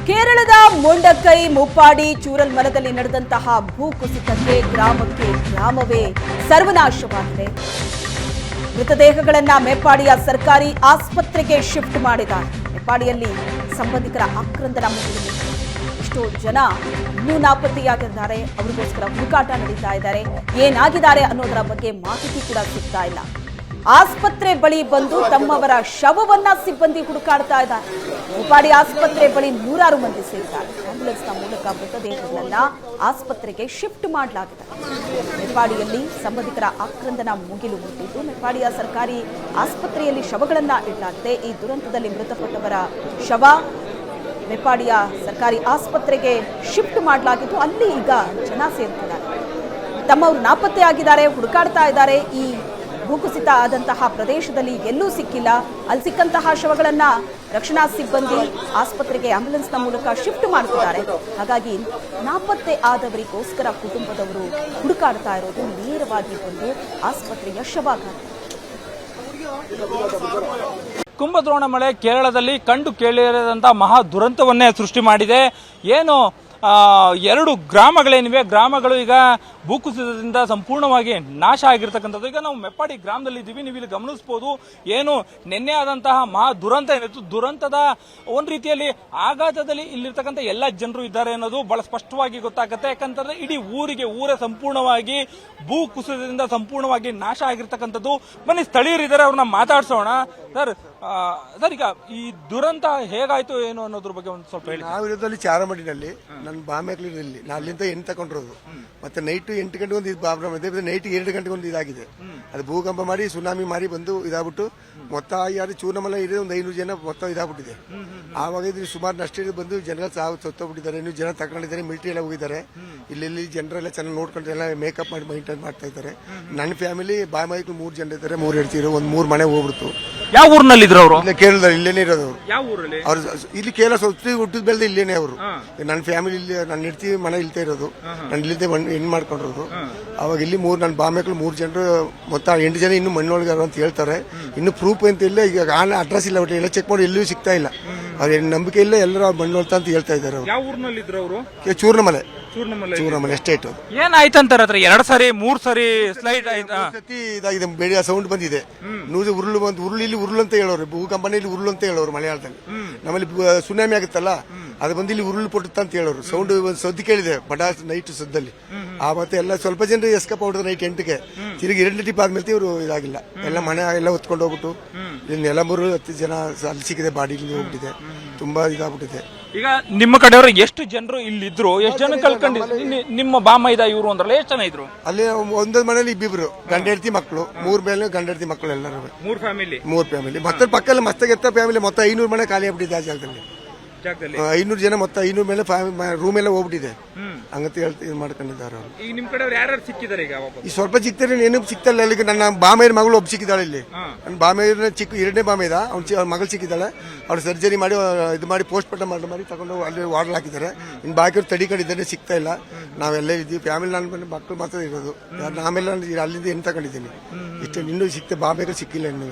ಕೇರಳದ ಮೊಂಡಕೈ ಮುಪ್ಪಾಡಿ ಚೂರಲ್ಮಲದಲ್ಲಿ ನಡೆದಂತಹ ಭೂಕುಸಿತಕ್ಕೆ ಗ್ರಾಮವೇ ಸರ್ವನಾಶವಾಗಿದೆ. ಮೃತದೇಹಗಳನ್ನ ಮೆಪ್ಪಾಡಿಯ ಸರ್ಕಾರಿ ಆಸ್ಪತ್ರೆಗೆ ಶಿಫ್ಟ್ ಮಾಡಿದ್ದಾರೆ. ಮೆಪ್ಪಾಡಿಯಲ್ಲಿ ಸಂಬಂಧಿಕರ ಆಕ್ರಂದನ ಮುಗಿದಿದೆ. ಎಷ್ಟೋ ಜನ ಇನ್ನೂ ನಾಪತ್ತೆಯಾಗಿದ್ದಾರೆ. ಅವರಿಗೋಸ್ಕರ ಹುಡುಕಾಟ ನಡೀತಾ ಇದ್ದಾರೆ. ಏನಾಗಿದ್ದಾರೆ ಅನ್ನೋದರ ಬಗ್ಗೆ ಮಾಹಿತಿ ಕೂಡ ಸಿಗ್ತಾ ಇಲ್ಲ. ಆಸ್ಪತ್ರೆ ಬಳಿ ಬಂದು ತಮ್ಮವರ ಶವವನ್ನ ಸಿಬ್ಬಂದಿ ಹುಡುಕಾಡ್ತಾ ಇದ್ದಾರೆ. ಮುಪ್ಪಾಡಿ ಆಸ್ಪತ್ರೆ ಬಳಿ ನೂರಾರು ಮಂದಿ ಸೇರಿದ್ದಾರೆ. ಆಂಬ್ಯುಲೆನ್ಸ್ನ ಮೂಲಕ ಮೃತದೇಹಗಳನ್ನ ಆಸ್ಪತ್ರೆಗೆ ಶಿಫ್ಟ್ ಮಾಡಲಾಗಿದೆ. ಮೆಪ್ಪಾಡಿಯಲ್ಲಿ ಸಂಬಂಧಿಕರ ಆಕ್ರಂದನ ಮುಗಿಲು ಮುಟ್ಟಿದ್ದು ಮೆಪ್ಪಾಡಿಯ ಸರ್ಕಾರಿ ಆಸ್ಪತ್ರೆಯಲ್ಲಿ ಶವಗಳನ್ನ ಇಡಲಾಗಿದೆ. ಈ ದುರಂತದಲ್ಲಿ ಮೃತಪಟ್ಟವರ ಶವ ಮೆಪ್ಪಾಡಿಯ ಸರ್ಕಾರಿ ಆಸ್ಪತ್ರೆಗೆ ಶಿಫ್ಟ್ ಮಾಡಲಾಗಿದ್ದು ಅಲ್ಲಿ ಈಗ ಜನ ಸೇರ್ತಿದ್ದಾರೆ. ತಮ್ಮವರು ನಾಪತ್ತೆಯಾಗಿದ್ದಾರೆ, ಹುಡುಕಾಡ್ತಾ ಇದ್ದಾರೆ. ಈ ಭೂಕುಸಿತ ಆದಂತಹ ಪ್ರದೇಶದಲ್ಲಿ ಎಲ್ಲೂ ಸಿಕ್ಕಿಲ್ಲ. ಅಲ್ಲಿ ಸಿಕ್ಕಂತಹ ಶವಗಳನ್ನ ರಕ್ಷಣಾ ಸಿಬ್ಬಂದಿ ಆಸ್ಪತ್ರೆಗೆ ಆಂಬ್ಯುಲೆನ್ಸ್ನ ಮೂಲಕ ಶಿಫ್ಟ್ ಮಾಡ್ತಿದ್ದಾರೆ. ಹಾಗಾಗಿ ನಾಪತ್ತೆ ಆದವರಿಗೋಸ್ಕರ ಕುಟುಂಬದವರು ಹುಡುಕಾಡ್ತಾ ಇರೋದು ನೇರವಾಗಿ ಬಂದು ಆಸ್ಪತ್ರೆಯ ಶವಾಗಾರ. ಕುಂಭದ್ರೋಣ ಮಳೆ ಕೇರಳದಲ್ಲಿ ಕಂಡು ಕೇಳಿರದಂತಹ ಮಹಾ ದುರಂತವನ್ನೇ ಸೃಷ್ಟಿ ಮಾಡಿದೆ. ಏನು 2 ಗ್ರಾಮಗಳೇನಿವೆ, ಗ್ರಾಮಗಳು ಈಗ ಭೂಕುಸಿತದಿಂದ ಸಂಪೂರ್ಣವಾಗಿ ನಾಶ ಆಗಿರ್ತಕ್ಕಂಥದ್ದು. ಈಗ ನಾವು ಮೆಪ್ಪಾಡಿ ಗ್ರಾಮದಲ್ಲಿ ಇದ್ದೀವಿ. ನೀವು ಇಲ್ಲಿ ಗಮನಿಸಬಹುದು, ಏನು ನಿನ್ನೆ ಆದಂತಹ ಮಹಾ ದುರಂತ ಏನಿತ್ತು, ದುರಂತದ ಒಂದು ರೀತಿಯಲ್ಲಿ ಆಘಾತದಲ್ಲಿ ಇಲ್ಲಿರ್ತಕ್ಕಂಥ ಎಲ್ಲ ಜನರು ಇದ್ದಾರೆ ಅನ್ನೋದು ಬಹಳ ಸ್ಪಷ್ಟವಾಗಿ ಗೊತ್ತಾಗುತ್ತೆ. ಯಾಕಂತಂದ್ರೆ ಇಡೀ ಊರೇ ಸಂಪೂರ್ಣವಾಗಿ ಭೂ ಕುಸಿತದಿಂದ ಸಂಪೂರ್ಣವಾಗಿ ನಾಶ ಆಗಿರ್ತಕ್ಕಂಥದ್ದು. ಬನ್ನಿ, ಸ್ಥಳೀಯರಿದ್ದಾರೆ, ಅವ್ರನ್ನ ಮಾತಾಡ್ಸೋಣ. ಸರ್, ಈಗ ಈ ದುರಂತ ಹೇಗಾಯ್ತು ಏನು ಅನ್ನೋದ್ರ ಬಗ್ಗೆ ಒಂದು ಸ್ವಲ್ಪ ಹೇಳಿ. ನಾವಿರೋದಲ್ಲಿ ಚಾರಮಡಿನಲ್ಲಿ ನನ್ನ ಬಾಮೆಕ್ಲಿನಲ್ಲಿ ನಾನು ಅಲ್ಲಿಂದ 8 ತಗೊಂಡಿರೋದು. ಮತ್ತೆ ನೈಟ್ 8 ಗಂಟೆಗೆ ಒಂದು ಪ್ರಾಬ್ಲಮ್ ಇದೆ. ನೈಟ್ 2 ಗಂಟೆಗೆ ಒಂದು ಇದಾಗಿದೆ. ಅದು ಭೂಕಂಪ ಮಾಡಿ ಸುನಾಮಿ ಮಾರಿ ಬಂದು ಇದಾಗ್ಬಿಟ್ಟು ಮೊತ್ತ ಯಾರು ಚೂರ್ಣಮಲ ಇದೆ ಒಂದು 500 ಜನ ಮೊತ್ತ ಇದಾಗ್ಬಿಟ್ಟಿದೆ. ಆವಾಗ ಇದ್ರೆ ಸುಮಾರು ನಷ್ಟ ಬಂದು ಜನ ಸತ್ತೋಗ್ಬಿಟ್ಟಿದ್ದಾರೆ. ಇನ್ನೂ ಜನ ತಗೊಂಡಿದ್ದಾರೆ, ಮಿಲಿಟರಿ ಎಲ್ಲ ಹೋಗಿದ್ದಾರೆ. ಇಲ್ಲಿ ಜನರೆಲ್ಲ ಚೆನ್ನಾಗಿ ನೋಡ್ಕೊಂಡು ಎಲ್ಲ ಮೇಕಪ್ ಮಾಡಿ ಮೈಂಟೈನ್ ಮಾಡ್ತಾ ಇದ್ದಾರೆ. ನನ್ನ ಫ್ಯಾಮಿಲಿ ಬಾಮೈಕ್ಳು 3 ಜನ ಇದ್ದಾರೆ, 3 ಹೆಡ್ತಿರು, ಒಂದು 3 ಮನೆ ಹೋಗ್ಬಿಡ್ತು. ಯಾವ ಊರಿನಲ್ಲಿ ಇದ್ರು ಅವರು? ಕೇರಳದಲ್ಲಿ ಇಲ್ಲೇನೆ ಇರೋದು ಅವರು. ಯಾವ ಊರಲ್ಲಿ? ಅವ್ರು ಇಲ್ಲಿ ಕೇರಳ ಸ್ವಲ್ಪ ಹುಟ್ಟಿದ ಬೆಳೆದ ಇಲ್ಲೇನೆ ಅವರು. ನನ್ನ ಫ್ಯಾಮಿಲಿ ಇಲ್ಲಿ ನನ್ನ ಹೆಡ್ತಿ ಮನೆ ಇಲ್ತಾ ಇರೋದು, ನಾನು ಇಲ್ಲಿಂದ ಹೆಣ್ಣು ಮಾಡ್ಕೊಂಡಿರೋದು. ಅವಾಗ ಇಲ್ಲಿ ನನ್ನ ಬಾಮೆಕ್ಳು 3 ಜನರು ಮೊತ್ತ 8 ಜನ ಇನ್ನು ಮಣ್ಣೊಳಗಾರ ಅಂತ ಹೇಳ್ತಾರೆ. ಇನ್ನು ಪ್ರೂಫ್ ಅಂತ ಇಲ್ಲ. ಈಗ ಅಡ್ರೆಸ್ ಇಲ್ಲ, ಒಟ್ಟು ಎಲ್ಲ ಚೆಕ್ ಮಾಡಿ ಎಲ್ಲೂ ಸಿಗ್ತಾ ಇಲ್ಲ. ಅವ್ರ ನಂಬಿಕೆ ಇಲ್ಲ, ಎಲ್ಲರೂ ಮಣ್ಣೊಳ್ತಾ ಅಂತ ಹೇಳ್ತಾ ಇದ್ದಾರೆ. ಯಾವ ಊರಿನಲ್ಲಿ ಇದ್ರು ಅವರು? ಚೂರ್ಣಮಲೆ ಎಸ್ಟೇಟ್. ಏನಾಯ್ತಂತಾರೆ? 2 ಸಾರಿ 3 ಸಾರಿ ಸ್ಲೈಡ್ ಇದಾಗಿದೆ, ಬೇಡ ಸೌಂಡ್ ಬಂದಿದೆ. ಉರುಳು ಬಂದು ಇಲ್ಲಿ ಉರುಳು ಅಂತ ಹೇಳೋರು, ಭೂಕಂಪನಿಯಲ್ಲಿ ಉರುಳು ಅಂತ ಹೇಳೋರು ಮಲಯಾಳದಲ್ಲಿ. ನಮ್ಮಲ್ಲಿ ಸುನಾಮಿ ಆಗುತ್ತಲ್ಲ, ಅದು ಬಂದು ಇಲ್ಲಿ ಉರುಳು ಪೊಟ್ಟುತ್ತ ಅಂತ ಹೇಳೋರು. ಸೌಂಡ್ ಒಂದು ಸದ್ದು ಕೇಳಿದೆ ಬಡಾ ನೈಟ್ ಸದ್ದಲ್ಲಿ. ಆ ಮತ್ತೆ ಎಲ್ಲ ಸ್ವಲ್ಪ ಜನ ಎಸ್ಕಪ್ ಹೊಡೆದ್ರು ನೈಟ್ 8ಗೆ. ತಿರುಗಿ 2 ಟಿಪ್ ಆದ್ಮೇಲೆ ಇವರು ಇದಾಗಿಲ್ಲ. ಎಲ್ಲ ಮನೆ ಎಲ್ಲ ಹೊತ್ಕೊಂಡು ಹೋಗ್ಬಿಟ್ಟು ಇಲ್ಲಿ 10 ಜನ ಅಲ್ಲಿ ಸಿಕ್ಕಿದೆ, ಬಾಡಿ ಹೋಗ್ಬಿಟ್ಟಿದೆ. ತುಂಬಾ ಇದಾಗ್ಬಿಟ್ಟಿದೆ. ಈಗ ನಿಮ್ಮ ಕಡೆಯವರು ಎಷ್ಟು ಜನರು ಇಲ್ಲಿದ್ರು? ಎಷ್ಟು ಜನ ಕಳ್ಕೊಂಡಿದ್ರು? ನಿಮ್ಮ ಬಾಮೈದ ಇವರು ಅಂದ್ರಲ್ಲ, ಎಷ್ಟು ಜನ ಇದ್ರು ಅಲ್ಲಿ? ಒಂದೊಂದು ಮನೇಲಿ ಇಬ್ಬಿಬ್ರು ಗಂಡ ಹೆಂಡತಿ ಮಕ್ಕಳು, 3 ಮೇಲೆ ಗಂಡ ಹೆಂಡತಿ ಮಕ್ಕಳು ಎಲ್ಲರೂ 3 ಫ್ಯಾಮಿಲಿ. ಮತ್ತೆ ಪಕ್ಕದಲ್ಲಿ ಮಸ್ತಾಗೆತ್ತ ಫ್ಯಾಮಿಲಿ ಮೊತ್ತ 500 ಮನೆ ಖಾಲಿ ಆಗ್ಬಿಟ್ಟಿದೆ ಆ ಜಾಗದಲ್ಲಿ. 500 ಜನ ಮೊತ್ತ 500 ಮೇಲೆ ರೂಮ್ ಎಲ್ಲ ಹೋಗ್ಬಿಟ್ಟಿದೆ. ಹಂಗಂತ ಹೇಳ್ತಿ ಇದು ಮಾಡ್ಕೊಂಡಿದ್ದಾರೆ ಅವರು. ಈಗ ನಿಮ್ ಕಡೆ ಯಾರು ಸಿಕ್ಕಿದ್ದಾರೆ? ಈ ಸ್ವಲ್ಪ ಸಿಗ್ತಾರೆ, ಏನು ಸಿಗ್ತಲ್ಲ. ಇಲ್ಲಿ ನನ್ನ ಬಾಮೇರ್ ಮಗಳು ಒಬ್ಬ ಸಿಕ್ಕಿದ್ದಾಳೆ. ಇಲ್ಲಿ ನನ್ನ ಬಾಮೇರ್ನ ಚಿಕ್ಕ 2ನೇ ಬಾಮೇದ ಅವ್ರ ಮಗಳು ಸಿಕ್ಕಿದ್ದಾಳೆ. ಅವ್ರು ಸರ್ಜರಿ ಮಾಡಿ ಇದು ಮಾಡಿ ಪೋಸ್ಟ್ ಮಾರ್ಟಮ್ ಮಾಡಿ ತಗೊಂಡು ಅಲ್ಲಿ ವಾರ್ಡ್ ಹಾಕಿದ್ದಾರೆ. ಇನ್ನು ಬಾಕಿಯವ್ರು ತಡಿಕೊಂಡಿದ್ದಾರೆ, ಸಿಗ್ತಾ ಇಲ್ಲ. ನಾವೆಲ್ಲ ಇದ್ದೀವಿ ಫ್ಯಾಮಿಲಿ. ನನ್ನ ಮಕ್ಕಳು ಮಾತ್ರ ಇರೋದು. ಆಮೇಲೆ ಅಲ್ಲಿಂದ ಏನು ತಗೊಂಡಿದ್ದೀನಿ ಇಷ್ಟು. ಇನ್ನೂ ಸಿಕ್ತೆ, ಬಾಮೇರ್ ಸಿಕ್ಕಿಲ್ಲ ಇನ್ನೂ.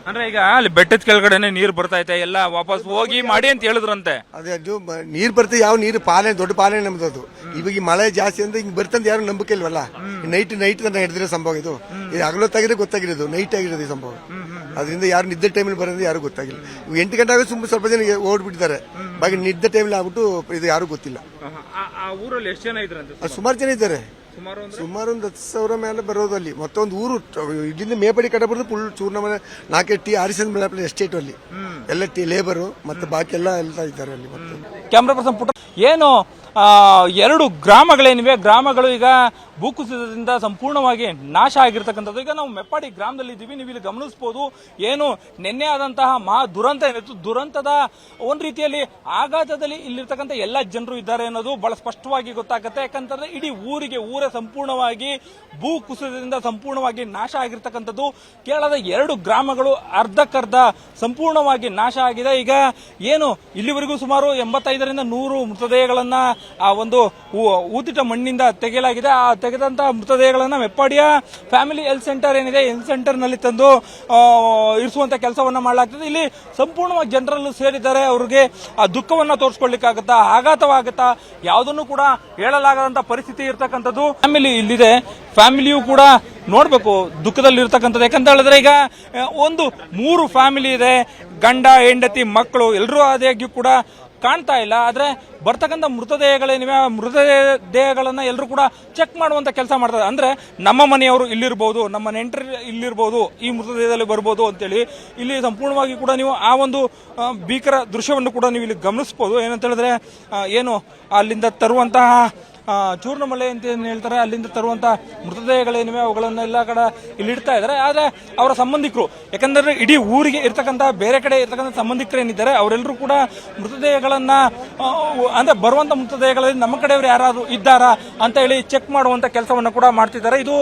ಅಂದ್ರೆ ಈಗ ಅಲ್ಲಿ ಬೆಟ್ಟದ ಕೆಳಗಡೆನೆ ನೀರು ಬರ್ತಾ ಐತೆ, ಎಲ್ಲ ವಾಪಸ್ ಹೋಗಿ ಮಾಡಿ ಅಂತ ಹೇಳಿದ್ರಂತೆ. ಅದೇ ಅದು ನೀರ್ ಬರ್ತದೆ, ಯಾವ ನೀರು ಪಾಲನೆ ದೊಡ್ಡ ಪಾಲನೆ ನಮ್ದು. ಅದು ಇವಾಗ ಈ ಮಳೆ ಜಾಸ್ತಿ ಅಂದ್ರೆ ಹಿಂಗ್ ಬರ್ತಂತ ಯಾರು ನಂಬಿಕೆ ಇಲ್ವಲ್ಲ. ನೈಟ್ ತನಕ ಹಿಡಿದಿರೋ ಸಂಭವ ಇದು. ಹಗಲೊತ್ತಾಗಿದ್ರೆ ಗೊತ್ತಾಗಿರೋದು, ನೈಟ್ ಆಗಿರೋದು ಈ ಸಂಭವ. ಅದರಿಂದ ಯಾರು ನಿದ್ದೆ ಟೈಮಲ್ಲಿ ಬರೋದು ಯಾರು ಗೊತ್ತಾಗಿಲ್ಲ. 8 ಗಂಟೆ ಆಗ ಸ್ವಲ್ಪ ಜನ ಓಡ್ಬಿಟ್ಟಿದ್ದಾರೆ. ಬಾಗಿ ನಿದ್ದೆ ಟೈಮಲ್ಲಿ ಆಗ್ಬಿಟ್ಟು ಇದು ಯಾರು ಗೊತ್ತಿಲ್ಲ. ಊರಲ್ಲಿ ಎಷ್ಟು ಜನ ಇದ್ರಂತೆ? ಸುಮಾರು ಜನ ಇದ್ದಾರೆ. ಸುಮಾರು ಒಂದು 10,000 ಮೇಲೆ ಬರೋದು ಅಲ್ಲಿ. ಮತ್ತೊಂದು ಊರು ಇಲ್ಲಿಂದ ಮೇಪಡಿ ಕಡೆ ಬರೋದು ಫುಲ್ ಚೂರ್ಣಮಲೆ 4 ಟಿ ಆರಿಸನ್ ಮೇಲೆ ಎಸ್ಟೇಟ್ ಅಲ್ಲಿ ಎಲ್ಲ ಲೇಬರು ಮತ್ತೆ ಬಾಕಿ ಎಲ್ಲ ಇದ್ದಾರೆ ಅಲ್ಲಿ. ಮತ್ತೆ ಕ್ಯಾಮ್ರಾ ಪರ್ಸನ್ ಪುಟ್ಟ, ಏನು 2 ಗ್ರಾಮಗಳೇನಿವೆ, ಗ್ರಾಮಗಳು ಈಗ ಭೂಕುಸಿತದಿಂದ ಸಂಪೂರ್ಣವಾಗಿ ನಾಶ ಆಗಿರ್ತಕ್ಕಂಥದ್ದು. ಈಗ ನಾವು ಮೆಪ್ಪಾಡಿ ಗ್ರಾಮದಲ್ಲಿ ಇದ್ದೀವಿ. ನೀವು ಇಲ್ಲಿ ಗಮನಿಸಬಹುದು, ಏನು ನಿನ್ನೆ ಆದಂತಹ ಮಹಾ ದುರಂತ ಏನಿತ್ತು, ದುರಂತದ ಒಂದು ರೀತಿಯಲ್ಲಿ ಆಘಾತದಲ್ಲಿ ಇಲ್ಲಿರ್ತಕ್ಕಂಥ ಎಲ್ಲ ಜನರು ಇದ್ದಾರೆ ಅನ್ನೋದು ಬಹಳ ಸ್ಪಷ್ಟವಾಗಿ ಗೊತ್ತಾಗುತ್ತೆ. ಯಾಕಂತಂದ್ರೆ ಇಡೀ ಊರೇ ಸಂಪೂರ್ಣವಾಗಿ ಭೂ ಕುಸಿತದಿಂದ ಸಂಪೂರ್ಣವಾಗಿ ನಾಶ ಆಗಿರ್ತಕ್ಕಂಥದ್ದು. ಕೇರಳದ 2 ಗ್ರಾಮಗಳು ಅರ್ಧಕ್ಕರ್ಧ ಸಂಪೂರ್ಣವಾಗಿ ನಾಶ ಆಗಿದೆ. ಈಗ ಏನು ಇಲ್ಲಿವರೆಗೂ ಸುಮಾರು 85ರಿಂದ 100 ಮೃತದೇಹಗಳನ್ನ ಆ ಒಂದು ಊದಿಟ ಮಣ್ಣಿಂದ ತೆಗೆಯಲಾಗಿದೆ. ಆ ತೆಗೆದಂತ ಮೃತದೇಹಗಳನ್ನ ಮೆಪ್ಪಾಡಿಯ ಫ್ಯಾಮಿಲಿ ಹೆಲ್ತ್ ಸೆಂಟರ್ ಏನಿದೆ ಹೆಲ್ತ್ ಸೆಂಟರ್ ನಲ್ಲಿ ತಂದು ಇರಿಸುವಂತ ಕೆಲಸವನ್ನ ಮಾಡಲಾಗ್ತದೆ. ಇಲ್ಲಿ ಸಂಪೂರ್ಣವಾಗಿ ಜನರಲ್ಲೂ ಸೇರಿದ್ದಾರೆ. ಅವ್ರಿಗೆ ಆ ದುಃಖವನ್ನ ತೋರಿಸ್ಕೊಳ್ಳಿಕ್ಕಾಗತ್ತಾ, ಆಘಾತವಾಗುತ್ತಾ, ಯಾವುದನ್ನು ಕೂಡ ಹೇಳಲಾಗದಂತ ಪರಿಸ್ಥಿತಿ ಇರ್ತಕ್ಕಂಥದ್ದು. ಫ್ಯಾಮಿಲಿ ಇಲ್ಲಿದೆ, ಫ್ಯಾಮಿಲಿಯು ಕೂಡ ನೋಡ್ಬೇಕು ದುಃಖದಲ್ಲಿ ಇರ್ತಕ್ಕಂಥದ್ದು. ಯಾಕಂತ ಹೇಳಿದ್ರೆ ಈಗ ಒಂದು 3 ಫ್ಯಾಮಿಲಿ ಇದೆ, ಗಂಡ ಹೆಂಡತಿ ಮಕ್ಕಳು ಎಲ್ಲರೂ ಆದಾಗ್ಯೂ ಕೂಡ ಕಾಣ್ತಾ ಇಲ್ಲ. ಆದ್ರೆ ಬರ್ತಕ್ಕಂಥ ಮೃತದೇಹಗಳೇನಿವೆ ಆ ಮೃತದೇಹಗಳನ್ನ ಎಲ್ಲರೂ ಕೂಡ ಚೆಕ್ ಮಾಡುವಂತ ಕೆಲಸ ಮಾಡ್ತಾರೆ. ಅಂದ್ರೆ ನಮ್ಮ ಮನೆಯವರು ಇಲ್ಲಿರ್ಬೋದು, ನಮ್ಮ ನೆಂಟರು ಇಲ್ಲಿರ್ಬೋದು, ಈ ಮೃತದೇಹದಲ್ಲಿ ಬರ್ಬೋದು ಅಂತೇಳಿ ಇಲ್ಲಿ ಸಂಪೂರ್ಣವಾಗಿ ಕೂಡ ನೀವು ಆ ಒಂದು ಭೀಕರ ದೃಶ್ಯವನ್ನು ಕೂಡ ನೀವು ಇಲ್ಲಿ ಗಮನಿಸಬಹುದು. ಏನಂತ ಹೇಳಿದ್ರೆ ಏನು ಅಲ್ಲಿಂದ ತರುವಂತಹ ಚೂರ್ಣಮಲೆ ಅಂತ ಏನು ಹೇಳ್ತಾರೆ, ಅಲ್ಲಿಂದ ತರುವಂತಹ ಮೃತದೇಹಗಳೇನಿವೆ ಅವುಗಳನ್ನೆಲ್ಲ ಕಡೆ ಇಲ್ಲಿ ಇಡ್ತಾ ಇದ್ದಾರೆ. ಆದ್ರೆ ಅವರ ಸಂಬಂಧಿಕರು, ಯಾಕಂದ್ರೆ ಇಡೀ ಊರಿಗೆ ಇರ್ತಕ್ಕಂಥ ಬೇರೆ ಕಡೆ ಇರ್ತಕ್ಕಂಥ ಸಂಬಂಧಿಕರು ಏನಿದ್ದಾರೆ ಅವರೆಲ್ಲರೂ ಕೂಡ ಮೃತದೇಹಗಳನ್ನ ಅಂದ್ರೆ ಬರುವಂತ ಮೃತದೇಹಗಳಲ್ಲಿ ನಮ್ಮ ಕಡೆಯವರು ಯಾರಾದ್ರೂ ಇದ್ದಾರಾ ಅಂತ ಹೇಳಿ ಚೆಕ್ ಮಾಡುವಂತ ಕೆಲಸವನ್ನ ಕೂಡ ಮಾಡ್ತಿದ್ದಾರೆ. ಇದು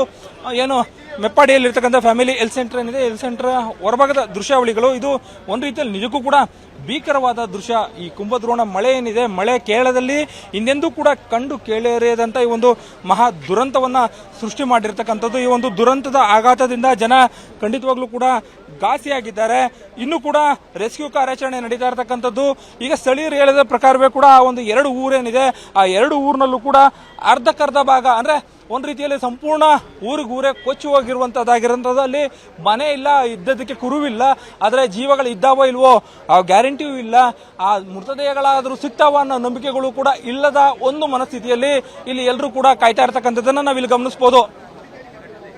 ಏನು ಮೆಪ್ಪಾಡಿಯಲ್ಲಿ ಇರ್ತಕ್ಕಂಥ ಫ್ಯಾಮಿಲಿ ಹೆಲ್ತ್ ಸೆಂಟರ್ ಏನಿದೆ, ಹೆಲ್ತ್ ಸೆಂಟರ್ ಹೊರಭಾಗದ ದೃಶ್ಯಾವಳಿಗಳು. ಇದು ಒಂದು ರೀತಿಯಲ್ಲಿ ನಿಜಕ್ಕೂ ಕೂಡ ಭೀಕರವಾದ ದೃಶ್ಯ. ಈ ಕುಂಭದ್ರೋಣ ಮಳೆ ಏನಿದೆ, ಮಳೆ ಕೇರಳದಲ್ಲಿ ಹಿಂದೆಂದೂ ಕೂಡ ಕಂಡು ಕೇಳರಿಯದಂತ ಈ ಒಂದು ಮಹಾ ದುರಂತವನ್ನ ಸೃಷ್ಟಿ ಮಾಡಿರ್ತಕ್ಕಂಥದ್ದು. ಈ ಒಂದು ದುರಂತದ ಆಘಾತದಿಂದ ಜನ ಖಂಡಿತವಾಗ್ಲೂ ಕೂಡ ಘಾಸಿಯಾಗಿದ್ದಾರೆ. ಇನ್ನು ಕೂಡ ರೆಸ್ಕ್ಯೂ ಕಾರ್ಯಾಚರಣೆ ನಡೀತಾ ಇರತಕ್ಕಂಥದ್ದು. ಈಗ ಸ್ಥಳೀಯರು ಹೇಳಿದ ಪ್ರಕಾರವೇ ಕೂಡ ಆ ಒಂದು 2 ಊರೇನಿದೆ ಆ 2 ಊರಿನಲ್ಲೂ ಕೂಡ ಅರ್ಧಕ್ಕರ್ಧ ಭಾಗ ಅಂದ್ರೆ ಒಂದು ರೀತಿಯಲ್ಲಿ ಸಂಪೂರ್ಣ ಊರೇ ಕೊಚ್ಚಿ ಹೋಗಿರುವಂತದ್ದಾಗಿರೋಂಥದ್ದು. ಅಲ್ಲಿ ಮನೆ ಇಲ್ಲ, ಇದ್ದದಕ್ಕೆ ಕುರುವಿಲ್ಲ, ಆದರೆ ಜೀವಗಳು ಇದ್ದಾವೋ ಇಲ್ವೋ ಆ ಗ್ಯಾರಂಟಿಯೂ ಇಲ್ಲ. ಆ ಮೃತದೇಹಗಳಾದರೂ ಸಿಗ್ತಾವ ಅನ್ನೋ ನಂಬಿಕೆಗಳು ಕೂಡ ಇಲ್ಲದ ಒಂದು ಮನಸ್ಥಿತಿಯಲ್ಲಿ ಇಲ್ಲಿ ಎಲ್ಲರೂ ಕೂಡ ಕಾಯ್ತಾ ಇರ್ತಕ್ಕಂಥದ್ದನ್ನ ನಾವಿಲ್ಲಿ ಗಮನಿಸಬಹುದು.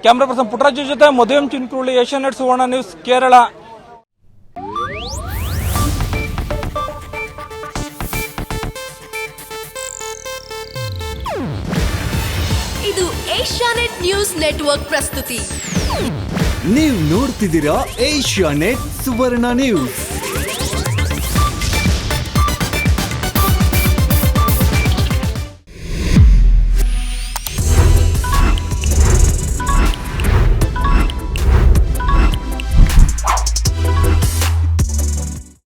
ಕ್ಯಾಮ್ರಾ ಪರ್ಸನ್ ಪುಟ್ಟರಾಜು ಜೊತೆ ಮದುವೆ ಚಿನ್ಕುರುಳಿ, ಏಷ್ಯಾನೆಟ್ ಸುವರ್ಣ ನ್ಯೂಸ್, ಕೇರಳ. ಇದು ಏಷ್ಯಾನೆಟ್ ನ್ಯೂಸ್ ನೆಟ್ವರ್ಕ್ ಪ್ರಸ್ತುತಿ. ನೀವು ನೋಡ್ತಿದ್ದೀರಾ ಏಷ್ಯಾನೆಟ್ ಸುವರ್ಣ ನ್ಯೂಸ್.